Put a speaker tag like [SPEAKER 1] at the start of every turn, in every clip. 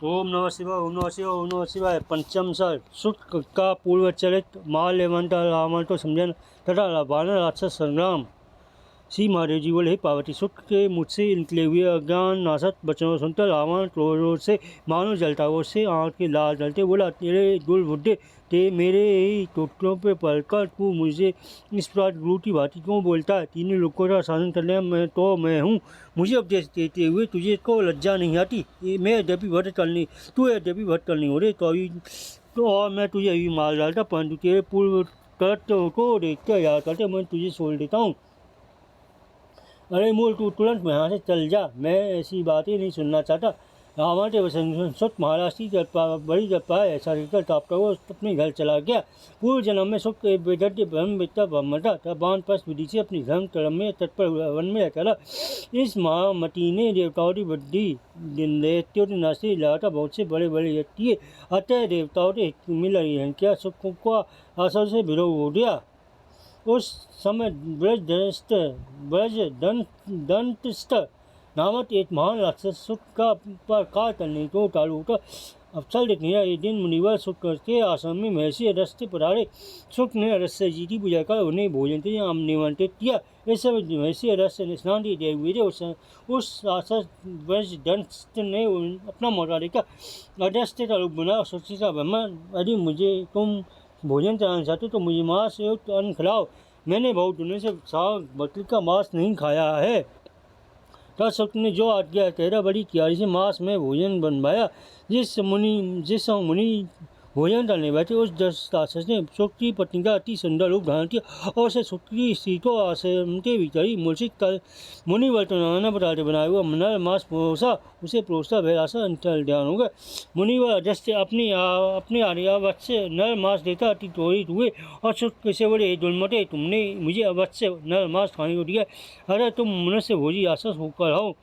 [SPEAKER 1] ओम नमः शिवाय ओम नमः शिवाय ओम नमः शिवाय। पंचम सर शुक्र का पूर्व चरित माल एवं रावण तो समझन तथा वानर राक्षस संग्राम। श्री महादेव जी बोले, हे पार्वती, शुक्र के मुझसे निकले हुए अज्ञान नाशक वचनों सुनकर रावण क्रोध से मानो जलता और से आँख के लाल जलते बोला, तेरे दुर्बुद्धे ते मेरे ही टोटलों पे पलकर तू मुझे इस प्रकार रूठी भांति क्यों बोलता है? तीनों लोगों का शासन करने मैं हूँ। मुझे उपदेश देते हुए तुझे को लज्जा नहीं आती? मैं यद्यपि भट्ट करनी तू यद्यपि भट्ट करनी हो रही तो अभी तो और मैं तुझे अभी मार डालता, परंतु तेरे पूर्व कर्तव्य को देखते याद करते मैं तुझे छोड़ देता हूँ। अरे मूल, तू तुरंत यहाँ से चल जा, मैं ऐसी बातें नहीं सुनना चाहता। हमारे वसंत महाराष्ट्र की बड़ी जपा है, ऐसा कहकर तापता वो अपने घर चला गया। पूर्व जन्म में सुख बेदर्द ब्रह्म विद्या ब्रह्म था, तब बाण पश विधि से अपनी धर्म कर्म में तत्पर वन में चला। इस महामती ने देवताओं की बुद्धि दैत्यों की नाशी लाता बहुत से बड़े बड़े व्यक्ति, अतः देवताओं के मिल रही है क्या सुख को आशा से विरोध हो गया। उस समय दंतस्थ नामक एक महान राक्षस सुख का पर कार्य करने को चालू होता। अवसर देखने एक दिन मुनिवर शुक्र के आश्रम में महर्षि अगस्त्य पधारे। शुक्र ने अगस्त्य जी की पूजा कर उन्हें भोजन के लिए निमंत्रित किया। इस समय महर्षि अगस्त्य ने स्नान दिए हुए थे। उस राक्षस दंतस्थ ने अपना मौका देखा। अगस्त्य का रूप बना सोची का ब्रह्मन, यदि मुझे तुम भोजन कराना चाहते तो मुझे मांस युक्त अन्न खिलाओ। मैंने बहुत दिनों से साग बकरी का मांस नहीं खाया है। तब शुक्र ने जो आज्ञा तेरा बड़ी क्यारी से मांस में भोजन बनवाया। जिस मुनि भोजन करने बैठे उस राक्षस ने शुक्र की पत्नी का अति सुंदर रूप धारण किया और उसे शुक्र की स्त्री को आश्रम के भीतर ही मूर्छित कर मुनिवर नाना बताते बनाए हुआ नर मांस उसे परोसा भैरासा अंतर ध्यान हो गया। मुनिवर अगस्त्य अपने आर्यावश्य नर मांस देता अति क्रोधित हुए और शुक्र से बोले, दुर्मते, तुमने मुझे अवश्य नर मांस खाने को दिया, अरे तुम मनुष्य भोजी आसस होकर हो।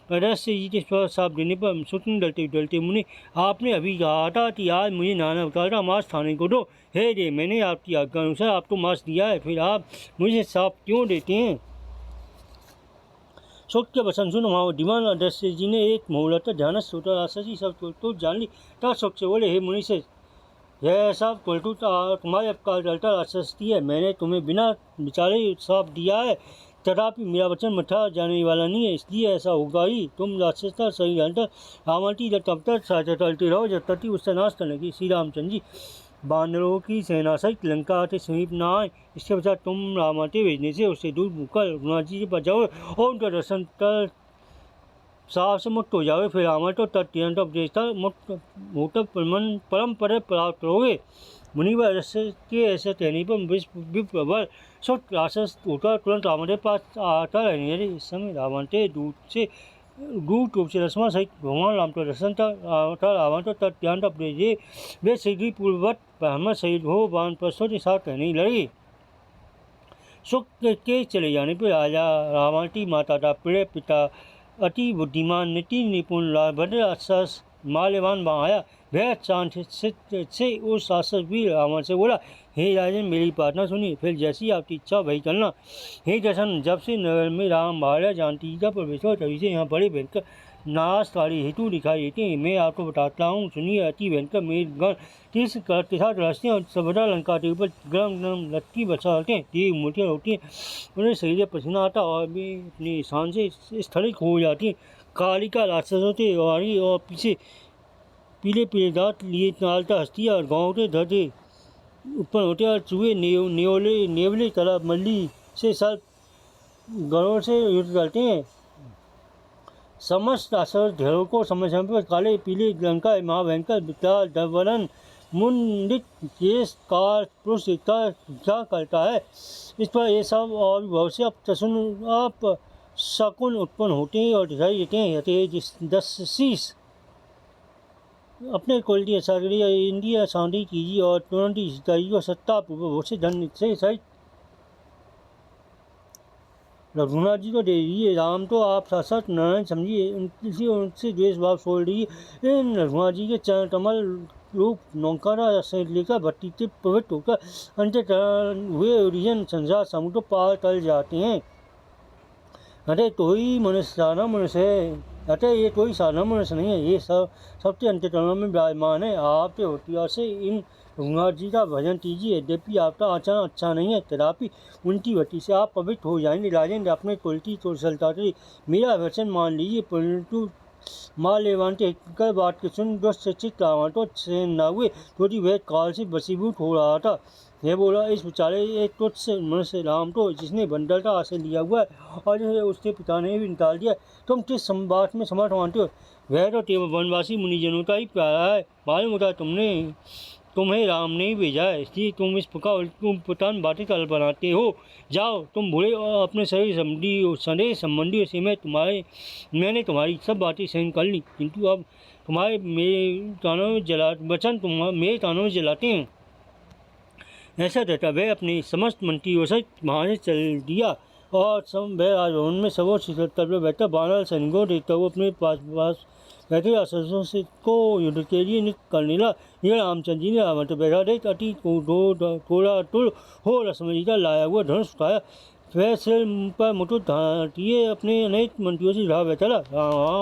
[SPEAKER 1] अगस्त्य जी के स्वर साफ देने पर शुक्र डलते डलते मुनि, आपने अभी कहा था कि आज मुझे नाना अवतार का मांस खाने को दो। हे रे, मैंने आपकी आज्ञा अनुसार आपको मांस दिया है, फिर आप मुझे साफ क्यों देते हैं? शुक्र के वचन सुन महाबुद्धिमान अगस्त्य जी ने एक मुहूर्त ध्यान सोचा राक्षसी सब तो जान ली। तब शुक्र से बोले, हे मुनि से यह सब पलटू तुम्हारे अपकार डलता राक्षसी है। मैंने तुम्हें बिना विचारे साफ दिया है, तथापि मेरा वचन मठा जाने वाला नहीं है, इसलिए ऐसा होगा ही। तुम राक्षसता सही जानकर रावण तब तक चलते रहो जब तक उसका नाश करने की। श्री रामचंद्र जी बानरों की सेना सहित लंका के समीप न आए। इसके पश्चात तुम रावण के भेजने से उससे दूर होकर रघुनाथ जी के पास जाओ और उनका दर्शन कर साहब से मुक्त हो जाओगे। फिर रावण तो तत्त उपदेश मुक्त होकर परम पद प्राप्त करोगे। मुनिवर के ऐसे कहने पर विप्रवर शुक्र राक्षस होकर तुरंत रावण के पास आता रहने लगे। इस समय रावण के दूत रूप से रश्मा सहित भगवान राम का दर्शन था। रावण तो तत्त उपदेश वे शीघ्र पूर्ववत ब्राह्मण सहित हो वानप्रस्थों के साथ कहने लगे। शुक्र के चले जाने पर राजा रावण की माता का प्रिय पिता अति बुद्धिमान नीति निपुण भद्र राक्षस माल्यवान वहाँ आया। वह चांद से उस राक्षस भी रावण से बोला, हे राजन, मेरी प्रार्थना सुनिए, फिर जैसी आपकी इच्छा वही करना। हे दर्शन, जब से नगर में राम भार्या जानकी का प्रवेश हुआ तभी से यहाँ बड़े भयंकर नाशकारी हेतु दिखाई देते हैं। मैं आपको बताता हूँ, सुनिए। अति भयंकर मेघगण तीस कलर के साथ रचते हैं और सर्वदा लंका के ऊपर गरम गरम लटकी बचा होते हैं। देव मूर्तियाँ होती हैं, उन्हें शरीर पसीना आता और भी अपनी शान से स्थलित हो जाती हैं। कालिका राक्षस होते और पीछे पीले पीले दांत लिए नालता हस्ती और गाँव के धरते उत्पन्न होते और चूहे नेवले तालाब मल्ली से सर्प गणों से युद्ध करते हैं। समस्त राक्षस ढेरों को समय समय पर काले पीले लंका महाभयंकर विकराल डरवलन मुंडित केस कार पुरुष क्या करता है। इस पर ये सब और बहुत से आप शकुन उत्पन्न होते हैं और दिखाई देते हैं। 10 शीश अपने क्वालिटी इंडिया शांति कीजिए और तुरंत ही को सत्ता पूर्वक से धन से सहित रघुनाथ जी को दे दीजिए। राम तो आप साक्षात नारायण समझिए, उनसे द्वेष भाव छोड़ दीजिए। इन रघुनाथ जी के चरण कमल रूप नौकारा से लेकर भट्टी से पवित्र होकर अंततः हुए ओरिजन संसार समुद्र पार कर जाते हैं। अरे तो ही मनुष्य सारा मनुष्य है, अतः ये कोई साधारण मनुष्य नहीं है, ये सब सबके अंतःकरणों में विराजमान है। आपके होतिया से इन रघुनाथ जी का भजन कीजिए। यद्यपि आपका आचरण अच्छा नहीं है, तथापि उनकी वटी से आप पवित्र हो जाएंगे। राजेंद्र अपने कुलती तो चलता मेरा वचन मान लीजिए, परंतु माँ लेवांटे कर बात के सुन दुष्ट चित्त रावण से न हुए, क्योंकि वह काल से वशीभूत हो रहा था। यह बोला, इस बेचारे एक तुच्छ मनुष्य राम तो जिसने बंदर का आश्रय लिया हुआ है और जिसे उसके पिता ने भी निकाल दिया, तुम किस बात में समर्थ मानते हो? वह तो केवल वनवासी मुनिजनों का ही प्यारा है। मालूम होता तुम्हें राम ने ही भेजा है, इसलिए तुम इस प्रकार पुतान बातें कल बनाते हो। जाओ तुम भूले और अपने शरीर संबंधियों से मैंने तुम्हारी सब बातें सहन कर ली, किंतु अब तुम्हारे मेरे कानों में मेरे कानों में जलाते हैं। ऐसा कहता वह अपने समस्त मंत्रियों से वहाँ से चल दिया और वह राजभवन में सर्वोच्च पर बैठा बानर सैनिकों देखता हुआ अपने पास बैठे राक्षसों से को युद्ध के लिए नियुक्त करने लगा। यह रामचंद्र जी ने रावण तो बैठा देख अति थोड़ा तुल हो रसमरी का लाया हुआ धनुष उठाया। वह सिर पर मुकुट धारिए अपने अनेक मंत्रियों से रहा बैठा रहा।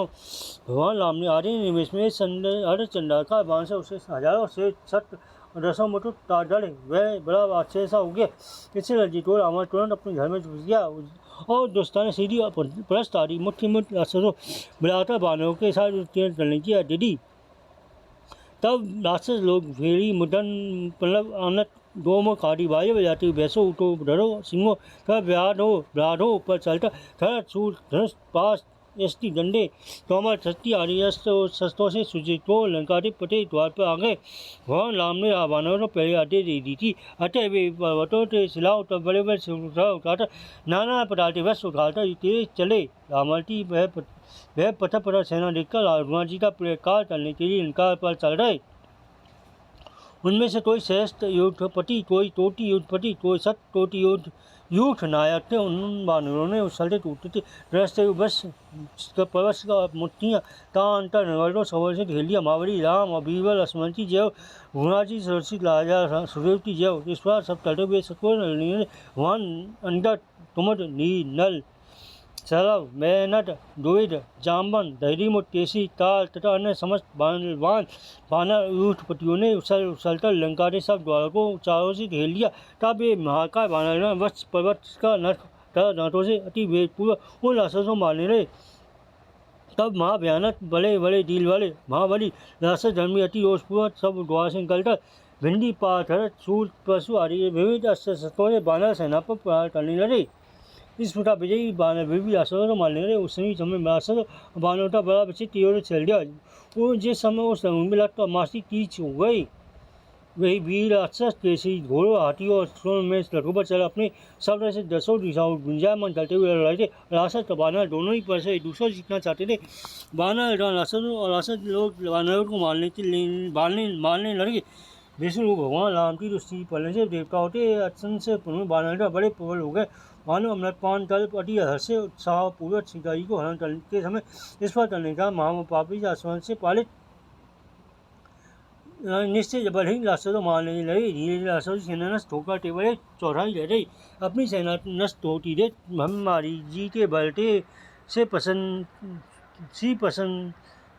[SPEAKER 1] भगवान राम ने आधे निवेश में हरिश्चंद्र का बाण से उसे हजारों से छठ दसों मुकुट काट डाले। वह बड़ा आश्चर्य सा हो गया। इससे लज्जित हो रावण तुरंत अपने घर में घुस गया और दोस्तान सीधी परस्त आदि मुठ्ठी राक्षसों बुलाकर बानरों के साथ करने की आज्ञा दी। तब राक्षस लोग भेड़ी मुदन मतलब आनत गोमुख आदि बाजे बजाते भैंसों उठो डरो सिंहों तथा ब्राढ़ों पर चलता खर सूर धनुष पास यष्टि डंडे तोमर छत्ती आदि शस्त्रों से सुजित को लंका के पटे द्वार पर आ गए। भगवान राम ने वानरों को पहले आदेश दे दी थी, अतः वे पर्वतों से शिलाओं तब बड़े बड़े उठाकर नाना प्रकार के वस्त्र उठाकर तेज चले। रावण की वह पथ सेना देखकर रघुनाथ जी का प्रकार करने के लिए लंका पर चल रहे। उनमें से कोई श्रेष्ठ युद्धपति, कोई टोटी युद्धपति, कोई सत टोटी युद्ध नायक थे। उन बानरों ने उछलते टूटते रस्ते बस परवश का मुठ्ठियाँ तांतर नगरों सवर से घेर लिया। महाबली राम और बीरबल असमंती जय भुना जी सुरक्षित राजा सुदेवती जय। इस बार सब तटे हुए सत्वर भगवान अंदर तुमद नील सरव मेनट द्विध जाम्बन धैर्यमुट केसी ताल तथा अन्य समस्त बानर युद्धपतियों ने उछलकर लंका के सब द्वारों को चारों से घेर लिया। तब ये महाकाय बानर वत्स पर्वत का नट तथा दांतों से अति वेगपूर्वक उन राक्षसों मारने लगे। तब महाभयानक बड़े बड़े डील वाले महाबली राक्षस धर्मी अति रोषपूर्वक सब द्वार से निकलकर भिंडी पाथर सूर पशु आदि विविध अस्त्र शस्त्रों से बानर सेना पर प्रहार करने लगे। इस प्रकार विजयी बानर भी राक्षसों को मारने लगे। उस समय राक्षस बानरों का बड़ा बच्चे तीर चल गया। वो जिस समय उस समूह में लगता मासी कीच हो गई। वही वीर राक्षस केसी घोड़ों हाथी और सोन में लड़कों पर चल अपने सब से दसों दिशाओं गुंजायमान चलते हुए लड़ाई थे। राक्षस तो बानर दोनों ही पर से एक दूसरे जीतना चाहते थे। बानर राक्षसों और राक्षस लोग बानरों को मारने लगे। विष्णु भगवान राम की दृष्टि पड़ने से देवता होते अत्यंत से बानर बड़े प्रबल हो गए। मानो अमृतपान कल अति हर्ष उत्साह पूर्वक सीताजी को हरण करने के समय इस पर करने का महापापी आसमान से पालित निश्चय जबरदस्त राक्षसों मारने लगे। धीरे धीरे राक्षसों की सेना नष्ट होकर केवल चौथाई रह गई। अपनी सेना नष्ट होती देख ब्रह्मारी जी के बलते से पसंद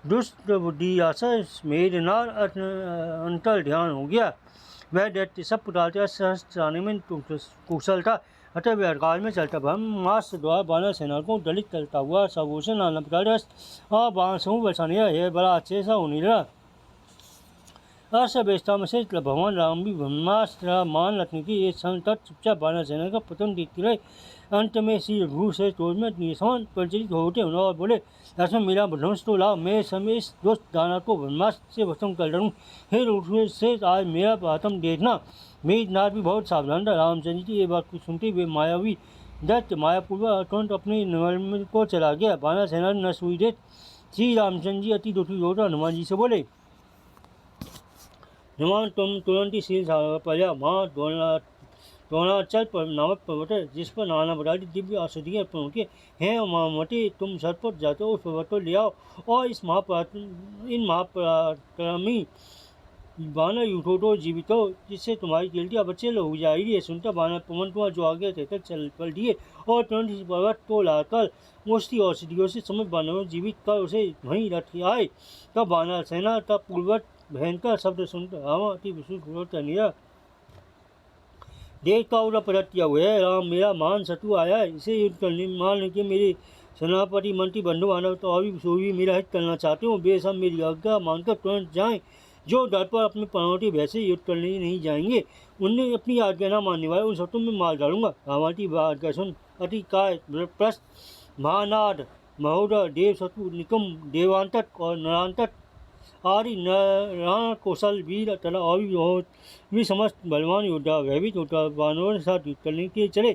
[SPEAKER 1] दुष्ट बुद्धि राक्षस मेघनाथ अंतर ध्यान हो गया। वह दैत्य सब प्रकार के सहस्त्र चलाने में कुशल था। अतः वे काल में चलता ब्रह्मास्त्र द्वारा बानर सेना को दलित करता हुआ सबों से नाना प्रकार और बाण समूह बरसाने यह बड़ा अच्छे सा होने लगा। अर्थव्यवस्था में से भगवान राम भी ब्रह्मास्त्र मान रखने की एक संतत चुपचाप बानर सेना का पतन देखते रहे। अंत में श्री रघु से क्रोध में निशान परिचित होते और बोले, लक्ष्मण मेरा धनुष तो लाओ, मैं समय इस दुष्ट दानव को ब्रह्मास्त्र से भस्म कर डालूं। हे रघु से आज मेरा प्राथम देखना। मेघनाथ भी बहुत सावधान था। रामचंद्र जी ये बात को सुनते हुए मायावी दैत्य मायापूर्वक तुरंत अपने नगर को चला गया। बानर सेना नष्ट हुई देख श्री रामचंद्र जी अति दुखी होकर हनुमान जी से बोले, हनुमान तुम तुरंत ही शील पर जाओ। माँ द्रोणाचल पर नामक पर्वत है जिस पर नाना प्रकार की दिव्य औषधियाँ अर्पण होती हैं। मामती तुम झटपट जाते हो उस पर्वत को ले आओ और इन महापराक्रमी बानर उठो जीवितो, जिससे तुम्हारी गिल्टियाँ बच्चे हो जाएगी। ये सुनकर बानर पवन कुमार जो आगे थे तक चल पड़ दिए और तुरंत इस पर्वत को लाकर मुष्टि औषधियों से समस्त बानरों जीवित कर उसे वहीं रख आए। तब बानर सेना का पूर्वत भयंकर शब्द सुनकर रावण अति विशुद्ध निरा देख का उड़ा पलट किया हुआ है। राम, मेरा महान शत्रु आया है, इसे युद्ध करने मान के मेरे सेनापति मंत्री बंधु बानर तो अभी मेरा हित करना चाहते हो। वे सब मेरी आज्ञा मानकर तुरंत जाएं। जो डर पर अपने प्राणों वैसे युद्ध करने नहीं जाएंगे, उन्हें अपनी आज्ञा न मानने वाले उन शत्रु में मार डालूंगा। रावण की बात का सुन अति काय प्रस्त महानाद महोदय देव शत्रु निकम देवांतक और नरांतक आदि नारायण कौशल वीर तथा और भी समस्त बलवान योद्धा भयभीत होकर वानरों के साथ युद्ध करने के लिए चले।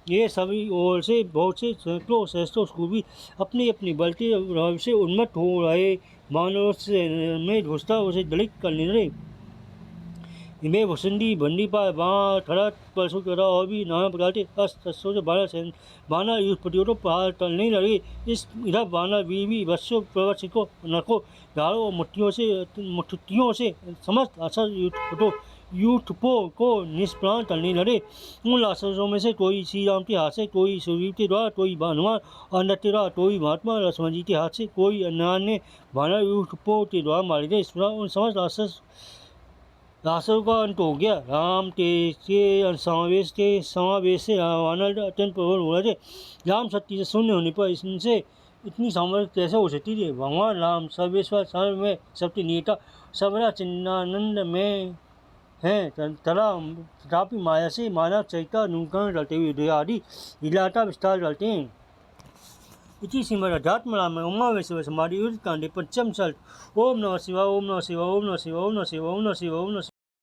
[SPEAKER 1] ये सभी ओर से बहुत से सैकड़ों सहस्त्रों सूरवीर अपने अपने बल के से उन्मत्त हो रहे वानरों से में घुसकर उसे दलित करने लगे। इनमें वसुंधी भंडी पर बाण खड़क परसों करा और भी नाना प्रकार के अस्त्र शस्त्रों से बानर युद्ध प्रतियों प्रहार करने लगे। इस इधर बानर वीर वत्सों प्रवत्सिकों नखों धारों और मुठ्ठियों से समस्त असर यूथपों को निष्प्राण करने लगे। उन राक्षसों में से कोई श्री राम के हाथ से, कोई सुग्रीव के द्वारा, कोई हनुमान और नत्य द्वारा, कोई महात्मा लक्ष्मण जी के हाथ से, कोई अन्य बानर यूथपों के द्वारा मारे गए। उन समस्त राक्षसों का अंत हो गया। राम के समावेश से वानर अत्यंत प्रबल हो रहे थे। राम शक्ति से शून्य होने पर इनसे इतनी सामर्थ्य कैसे हो सकती थी। भगवान राम सर्वेश्वर सर्व में सबके नेता सबरा चिन्नानंद में हैं, तथापि माया से मानव चरित्र नूतन डलते हुए आदि लीलाता विस्तार डलते हैं। इति श्रीमद्अध्यात्म रामायण उमावेशव समाधि युद्ध कांडे पंचम सर्ग। ओम नमः शिवाय, ओम नमः शिवाय, ओम नमः शिवाय, ओम नमः शिवाय, ओम नमः शिवाय, ओम नमः शिवाय।